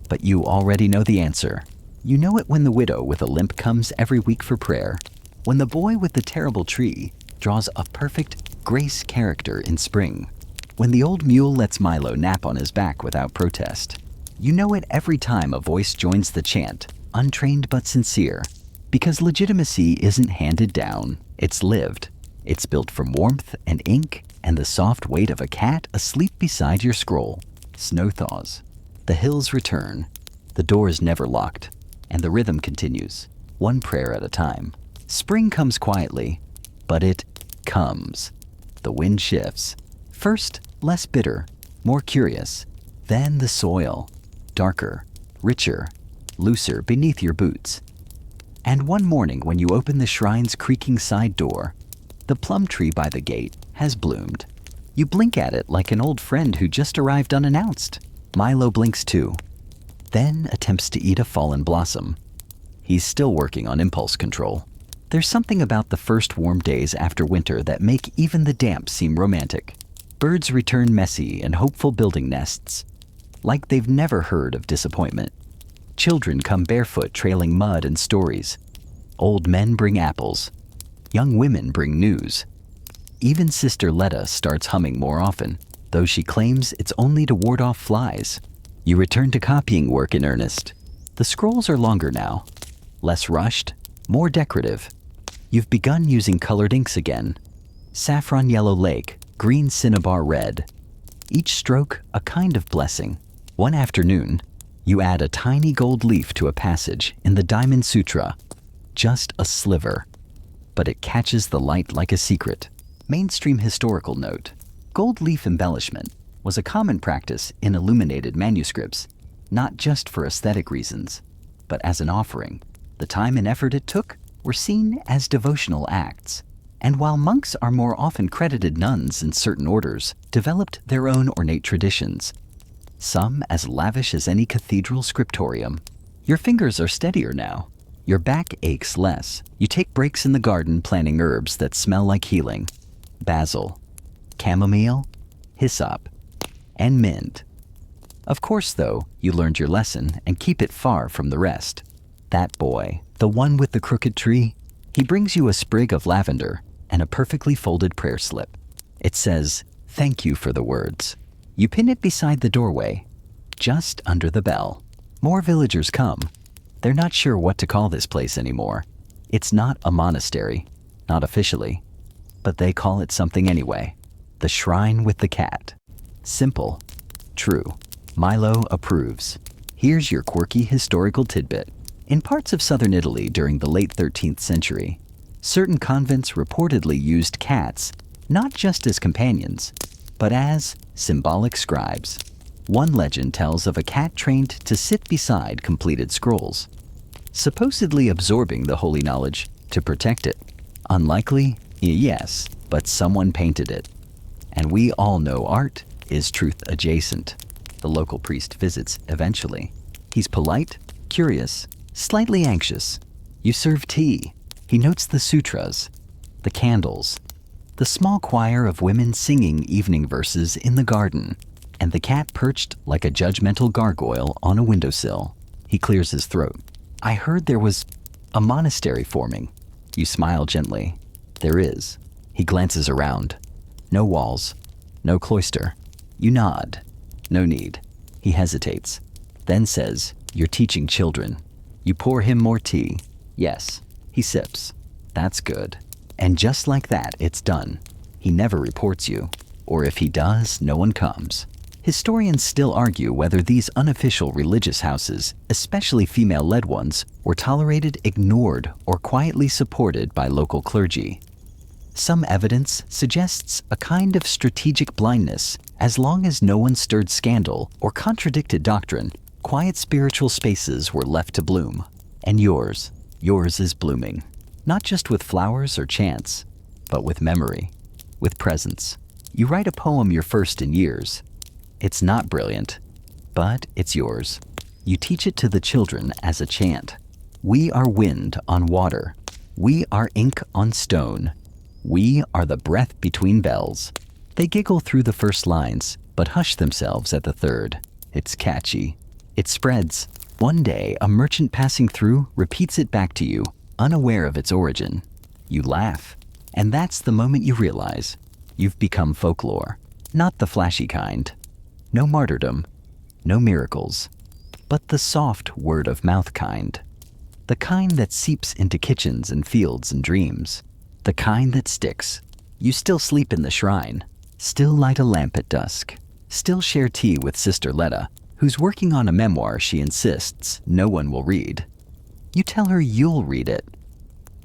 But you already know the answer. You know it when the widow with a limp comes every week for prayer, when the boy with the terrible tree draws a perfect grace character in spring, when the old mule lets Milo nap on his back without protest. You know it every time a voice joins the chant, untrained but sincere, because legitimacy isn't handed down, it's lived. It's built from warmth and ink and the soft weight of a cat asleep beside your scroll. Snow thaws. The hills return. The door is never locked. And the rhythm continues, one prayer at a time. Spring comes quietly, but it comes. The wind shifts. First, less bitter, more curious. Then the soil, darker, richer, looser beneath your boots. And one morning when you open the shrine's creaking side door, the plum tree by the gate has bloomed. You blink at it like an old friend who just arrived unannounced. Milo blinks too, then attempts to eat a fallen blossom. He's still working on impulse control. There's something about the first warm days after winter that make even the damp seem romantic. Birds return messy and hopeful building nests, like they've never heard of disappointment. Children come barefoot trailing mud and stories. Old men bring apples. Young women bring news. Even Sister Letta starts humming more often, though she claims it's only to ward off flies. You return to copying work in earnest. The scrolls are longer now, less rushed, more decorative. You've begun using colored inks again. Saffron yellow lake, green cinnabar red. Each stroke a kind of blessing. One afternoon, you add a tiny gold leaf to a passage in the Diamond Sutra. Just a sliver, but it catches the light like a secret. Mainstream historical note: gold leaf embellishment was a common practice in illuminated manuscripts, not just for aesthetic reasons, but as an offering. The time and effort it took were seen as devotional acts, and while monks are more often credited, nuns in certain orders developed their own ornate traditions, some as lavish as any cathedral scriptorium. Your fingers are steadier now. Your back aches less. You take breaks in the garden planting herbs that smell like healing. Basil, chamomile, hyssop, and mint. Of course, though, you learned your lesson and keep it far from the rest. That boy, the one with the crooked tree, he brings you a sprig of lavender and a perfectly folded prayer slip. It says, "Thank you for the words." You pin it beside the doorway, just under the bell. More villagers come. They're not sure what to call this place anymore. It's not a monastery, not officially, but they call it something anyway. The Shrine with the Cat. Simple, true. Milo approves. Here's your quirky historical tidbit. In parts of southern Italy during the late 13th century, certain convents reportedly used cats not just as companions, but as symbolic scribes. One legend tells of a cat trained to sit beside completed scrolls, supposedly absorbing the holy knowledge to protect it. Unlikely? Yes, but someone painted it. And we all know art is truth adjacent. The local priest visits eventually. He's polite, curious, slightly anxious. You serve tea. He notes the sutras, the candles, the small choir of women singing evening verses in the garden, and the cat perched like a judgmental gargoyle on a windowsill. He clears his throat. I heard there was a monastery forming. You smile gently. There is. He glances around. No walls, no cloister. You nod. No need. He hesitates, then says, "You're teaching children." You pour him more tea. Yes. He sips. That's good. And just like that, it's done. He never reports you. Or if he does, no one comes. Historians still argue whether these unofficial religious houses, especially female-led ones, were tolerated, ignored, or quietly supported by local clergy. Some evidence suggests a kind of strategic blindness. As long as no one stirred scandal or contradicted doctrine, quiet spiritual spaces were left to bloom. And yours is blooming. Not just with flowers or chants, but with memory, with presence. You write a poem your first in years. It's not brilliant, but it's yours. You teach it to the children as a chant. We are wind on water. We are ink on stone. We are the breath between bells. They giggle through the first lines, but hush themselves at the third. It's catchy. It spreads. One day, a merchant passing through repeats it back to you, unaware of its origin. You laugh, and that's the moment you realize you've become folklore. Not the flashy kind. No martyrdom, no miracles, but the soft word-of-mouth kind. The kind that seeps into kitchens and fields and dreams. The kind that sticks. You still sleep in the shrine, still light a lamp at dusk, still share tea with Sister Letta, who's working on a memoir she insists no one will read. You tell her you'll read it.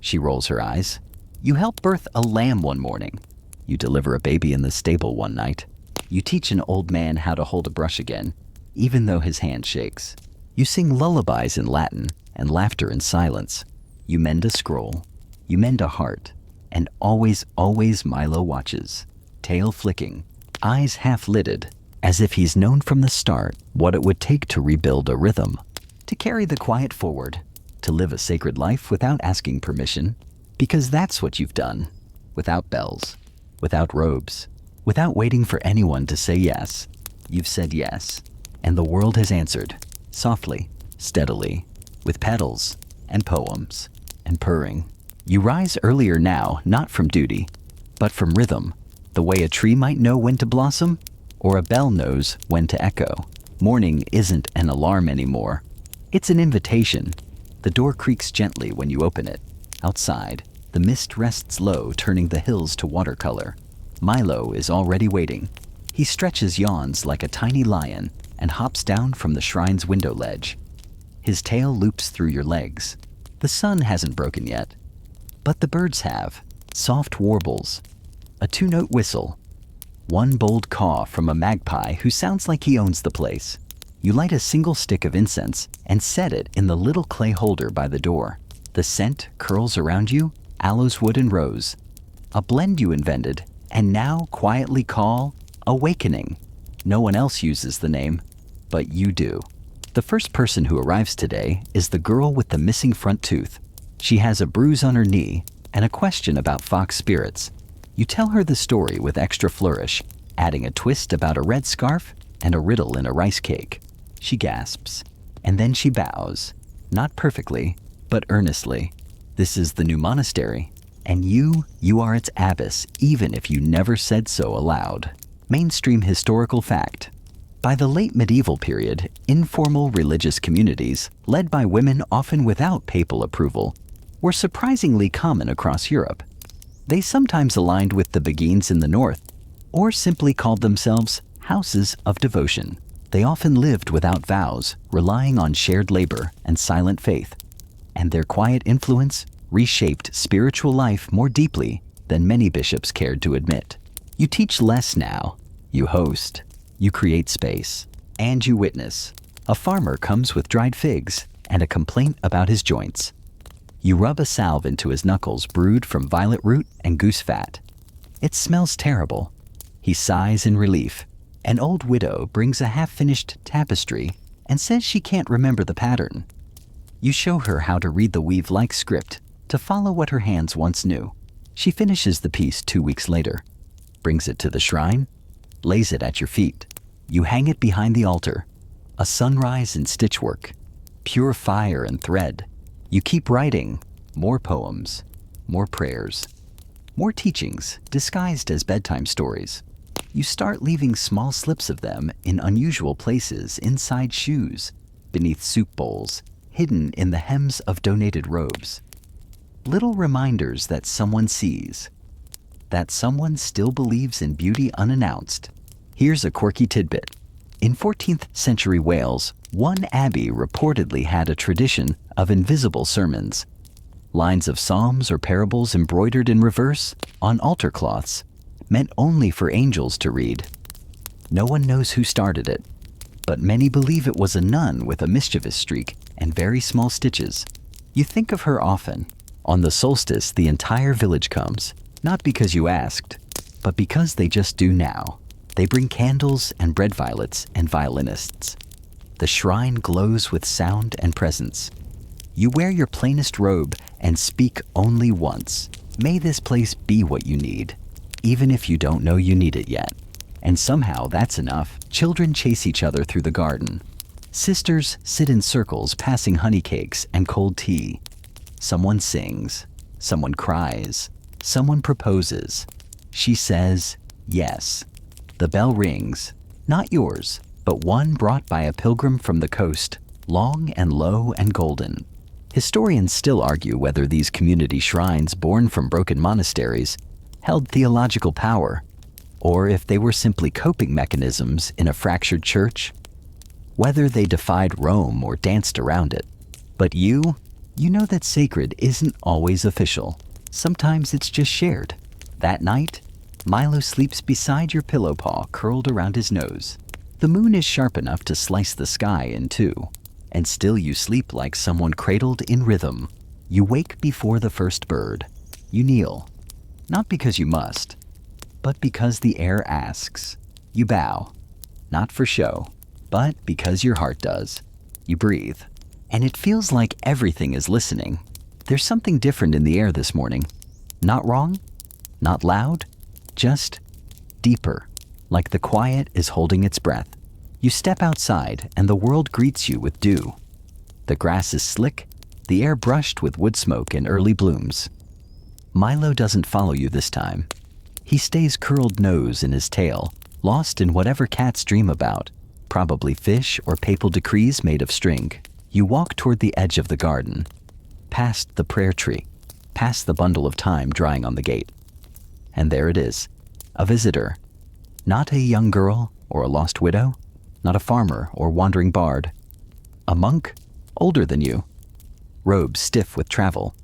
She rolls her eyes. You help birth a lamb one morning. You deliver a baby in the stable one night. You teach an old man how to hold a brush again, even though his hand shakes. You sing lullabies in Latin and laughter in silence. You mend a scroll, you mend a heart, and always, always Milo watches, tail flicking, eyes half-lidded, as if he's known from the start what it would take to rebuild a rhythm, to carry the quiet forward, to live a sacred life without asking permission, because that's what you've done, without bells, without robes, without waiting for anyone to say yes. You've said yes, and the world has answered, softly, steadily, with petals and poems and purring. You rise earlier now, not from duty, but from rhythm, the way a tree might know when to blossom, or a bell knows when to echo. Morning isn't an alarm anymore. It's an invitation. The door creaks gently when you open it. Outside, the mist rests low, turning the hills to watercolor. Milo is already waiting. He stretches yawns like a tiny lion and hops down from the shrine's window ledge. His tail loops through your legs. The sun hasn't broken yet, but the birds have. Soft warbles, a two-note whistle, one bold caw from a magpie who sounds like he owns the place. You light a single stick of incense and set it in the little clay holder by the door. The scent curls around you, aloes wood and rose, a blend you invented, and now quietly call Awakening. No one else uses the name, but you do. The first person who arrives today is the girl with the missing front tooth. She has a bruise on her knee and a question about fox spirits. You tell her the story with extra flourish, adding a twist about a red scarf and a riddle in a rice cake. She gasps, and then she bows, not perfectly, but earnestly. This is the new monastery, and you are its abbess, even if you never said so aloud. Mainstream historical fact. By the late medieval period, informal religious communities, led by women often without papal approval, were surprisingly common across Europe. They sometimes aligned with the Beguines in the north, or simply called themselves houses of devotion. They often lived without vows, relying on shared labor and silent faith, and their quiet influence reshaped spiritual life more deeply than many bishops cared to admit. You teach less now. You host. You create space. And you witness. A farmer comes with dried figs and a complaint about his joints. You rub a salve into his knuckles brewed from violet root and goose fat. It smells terrible. He sighs in relief. An old widow brings a half-finished tapestry and says she can't remember the pattern. You show her how to read the weave-like script to follow what her hands once knew. She finishes the piece 2 weeks later, brings it to the shrine, lays it at your feet. You hang it behind the altar, a sunrise in stitchwork, pure fire and thread. You keep writing, more poems, more prayers, more teachings disguised as bedtime stories. You start leaving small slips of them in unusual places inside shoes, beneath soup bowls, hidden in the hems of donated robes. Little reminders that someone sees, that someone still believes in beauty unannounced. Here's a quirky tidbit. In 14th century Wales, one abbey reportedly had a tradition of invisible sermons. Lines of psalms or parables embroidered in reverse on altar cloths, meant only for angels to read. No one knows who started it, but many believe it was a nun with a mischievous streak and very small stitches. You think of her often. On the solstice, the entire village comes, not because you asked, but because they just do now. They bring candles and bread violets and violinists. The shrine glows with sound and presence. You wear your plainest robe and speak only once. May this place be what you need, even if you don't know you need it yet. And somehow that's enough. Children chase each other through the garden. Sisters sit in circles passing honey cakes and cold tea. Someone sings. Someone cries. Someone proposes. She says yes. The bell rings, not yours, but one brought by a pilgrim from the coast, long and low and golden. Historians still argue whether these community shrines born from broken monasteries held theological power, or if they were simply coping mechanisms in a fractured church, whether they defied Rome or danced around it. But you know that sacred isn't always official. Sometimes it's just shared. That night, Milo sleeps beside your pillow paw curled around his nose. The moon is sharp enough to slice the sky in two, and still you sleep like someone cradled in rhythm. You wake before the first bird. You kneel, not because you must, but because the air asks. You bow, not for show, but because your heart does. You breathe, and it feels like everything is listening. There's something different in the air this morning. Not wrong, not loud, just deeper, like the quiet is holding its breath. You step outside, and the world greets you with dew. The grass is slick, the air brushed with wood smoke and early blooms. Milo doesn't follow you this time. He stays curled nose in his tail, lost in whatever cats dream about, probably fish or papal decrees made of string. You walk toward the edge of the garden, past the prayer tree, past the bundle of thyme drying on the gate. And there it is, a visitor. Not a young girl or a lost widow, not a farmer or wandering bard. A monk, older than you, robes stiff with travel,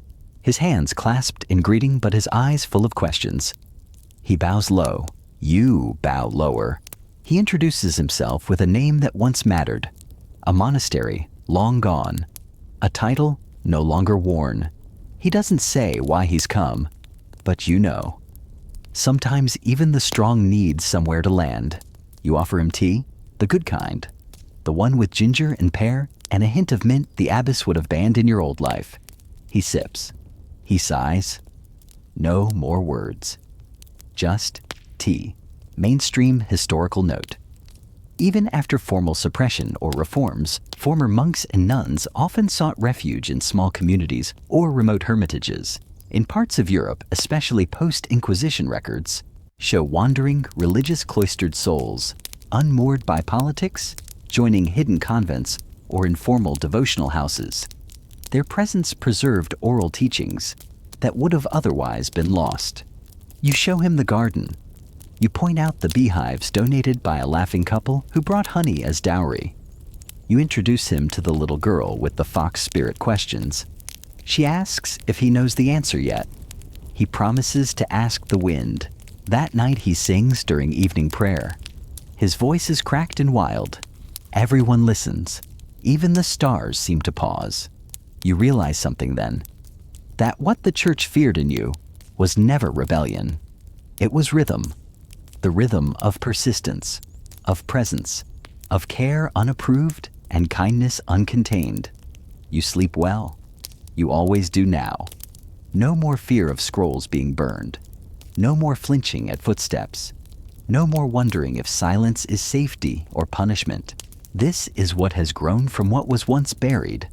his hands clasped in greeting but his eyes full of questions. He bows low, you bow lower. He introduces himself with a name that once mattered, a monastery long gone, a title no longer worn. He doesn't say why he's come, but you know. Sometimes even the strong need somewhere to land. You offer him tea, the good kind, the one with ginger and pear and a hint of mint the abbess would have banned in your old life. He sips. He sighs. No more words. Just tea. Mainstream historical note. Even after formal suppression or reforms, former monks and nuns often sought refuge in small communities or remote hermitages. In parts of Europe, especially post-Inquisition records, show wandering, religious cloistered souls, unmoored by politics, joining hidden convents or informal devotional houses. Their presence preserved oral teachings that would have otherwise been lost. You show him the garden. You point out the beehives donated by a laughing couple who brought honey as dowry. You introduce him to the little girl with the fox spirit questions. She asks if he knows the answer yet. He promises to ask the wind. That night he sings during evening prayer. His voice is cracked and wild. Everyone listens. Even the stars seem to pause. You realize something then. That what the church feared in you was never rebellion. It was rhythm. The rhythm of persistence, of presence, of care unapproved and kindness uncontained. You sleep well. You always do now. No more fear of scrolls being burned. No more flinching at footsteps. No more wondering if silence is safety or punishment. This is what has grown from what was once buried.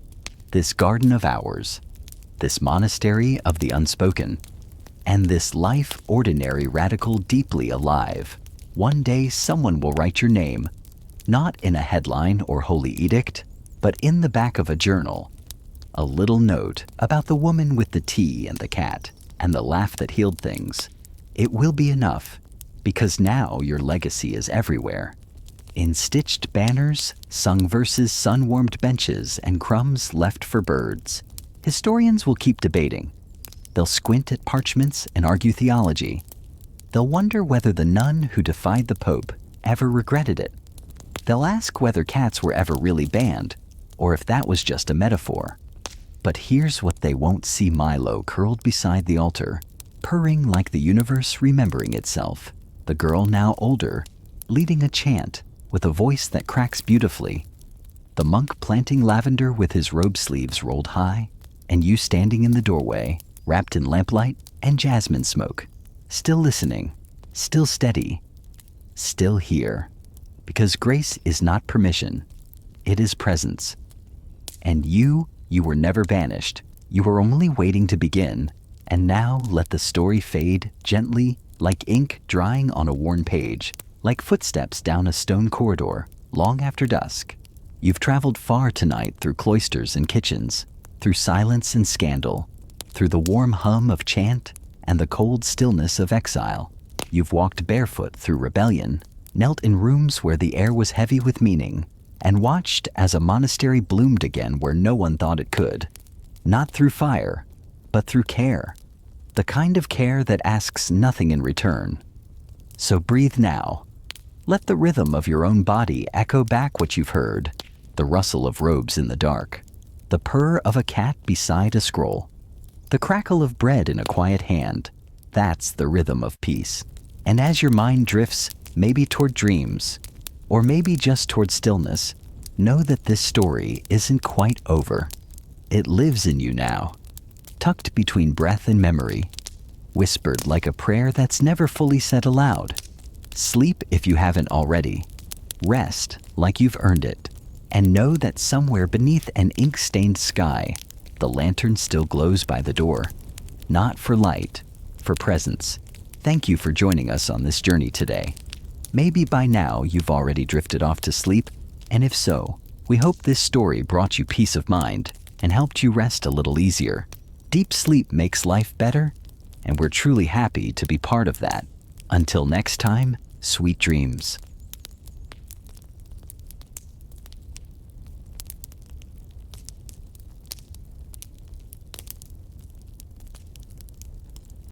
This garden of ours. This monastery of the unspoken. And this life ordinary radical deeply alive. One day someone will write your name, not in a headline or holy edict, but in the back of a journal. A little note about the woman with the tea and the cat and the laugh that healed things. It will be enough, because now your legacy is everywhere. In stitched banners, sung verses, sun-warmed benches, and crumbs left for birds. Historians will keep debating. They'll squint at parchments and argue theology. They'll wonder whether the nun who defied the Pope ever regretted it. They'll ask whether cats were ever really banned, or if that was just a metaphor. But here's what they won't see: Milo curled beside the altar, purring like the universe remembering itself. The girl, now older, leading a chant with a voice that cracks beautifully. The monk planting lavender with his robe sleeves rolled high, and you standing in the doorway, wrapped in lamplight and jasmine smoke, still listening, still steady, still here. Because grace is not permission, it is presence. And you were never banished. You were only waiting to begin. And now let the story fade gently, like ink drying on a worn page, like footsteps down a stone corridor, long after dusk. You've traveled far tonight through cloisters and kitchens, through silence and scandal, through the warm hum of chant and the cold stillness of exile. You've walked barefoot through rebellion, knelt in rooms where the air was heavy with meaning, and watched as a monastery bloomed again where no one thought it could. Not through fire, but through care. The kind of care that asks nothing in return. So breathe now. Let the rhythm of your own body echo back what you've heard. The rustle of robes in the dark. The purr of a cat beside a scroll. The crackle of bread in a quiet hand, that's the rhythm of peace. And as your mind drifts, maybe toward dreams, or maybe just toward stillness, know that this story isn't quite over. It lives in you now, tucked between breath and memory, whispered like a prayer that's never fully said aloud. Sleep if you haven't already. Rest like you've earned it. And know that somewhere beneath an ink-stained sky, the lantern still glows by the door. Not for light, for presence. Thank you for joining us on this journey today. Maybe by now you've already drifted off to sleep, and if so, we hope this story brought you peace of mind and helped you rest a little easier. Deep sleep makes life better, and we're truly happy to be part of that. Until next time, sweet dreams.